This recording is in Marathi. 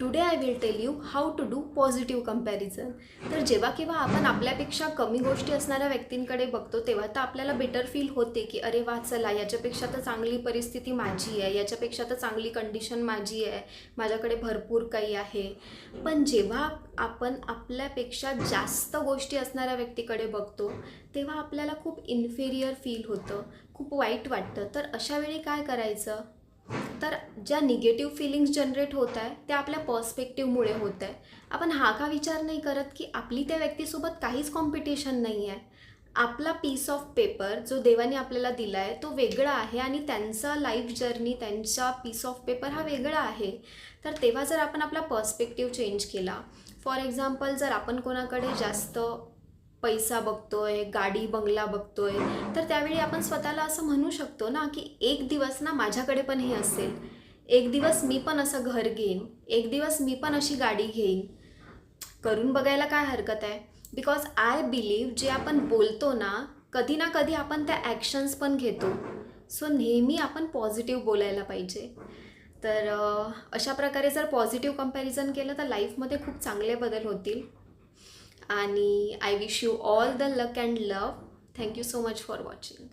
Today I will tell you how to do positive comparison. तर जेव्हा केव्हा आपण आपल्यापेक्षा कमी गोष्टी असणाऱ्या व्यक्तींकडे बघतो तेव्हा तर आपल्याला बेटर फील होते की अरे वा चला, याच्यापेक्षा तर चांगली परिस्थिती माझी आहे, याच्यापेक्षा तर चांगली कंडिशन माझी आहे, माझ्याकडे भरपूर काही आहे. पण जेव्हा आपण आपल्यापेक्षा जास्त गोष्टी असणाऱ्या व्यक्तीकडे बघतो तेव्हा आपल्याला खूप इन्फेरियर फील होतं, खूप वाईट वाटतं. तर अशा वेळी काय करायचं, तर ज्या निगेटिव्ह फिलिंग्स जनरेट होत आहे त्या आपल्या पर्स्पेक्टिव्हमुळे होत आहे. आपण हा का विचार नाही करत की आपली त्या व्यक्तीसोबत काहीच कॉम्पिटिशन नाही आहे, आपला पीस ऑफ पेपर जो देवाने आपल्याला दिला आहे तो वेगळा आहे आणि त्यांचा लाईफ जर्नी, त्यांचा पीस ऑफ पेपर हा वेगळा आहे. तर तेव्हा जर आपण आपला पर्स्पेक्टिव्ह चेंज केला, फॉर एक्झाम्पल जर आपण कोणाकडे जास्त पैसा बघतोय, गाडी बंगला बघतोय, तर त्यावेळी आपण स्वतःला असं म्हणू शकतो ना की एक दिवस ना माझ्याकडे पण हे असेल, एक दिवस मी पण असं घर घेईन, एक दिवस मी पण अशी गाडी घेईन. करून बघायला काय हरकत आहे. बिकॉज आय बिलीव्ह जे आपण बोलतो ना कधी आपण त्या ॲक्शन्स पण घेतो. सो नेहमी आपण पॉझिटिव्ह बोलायला पाहिजे. तर अशा प्रकारे जर पॉझिटिव्ह कंपॅरिझन केलं तर लाईफमध्ये खूप चांगले बदल होतील. आणि I wish you all the luck and love. Thank you so much for watching.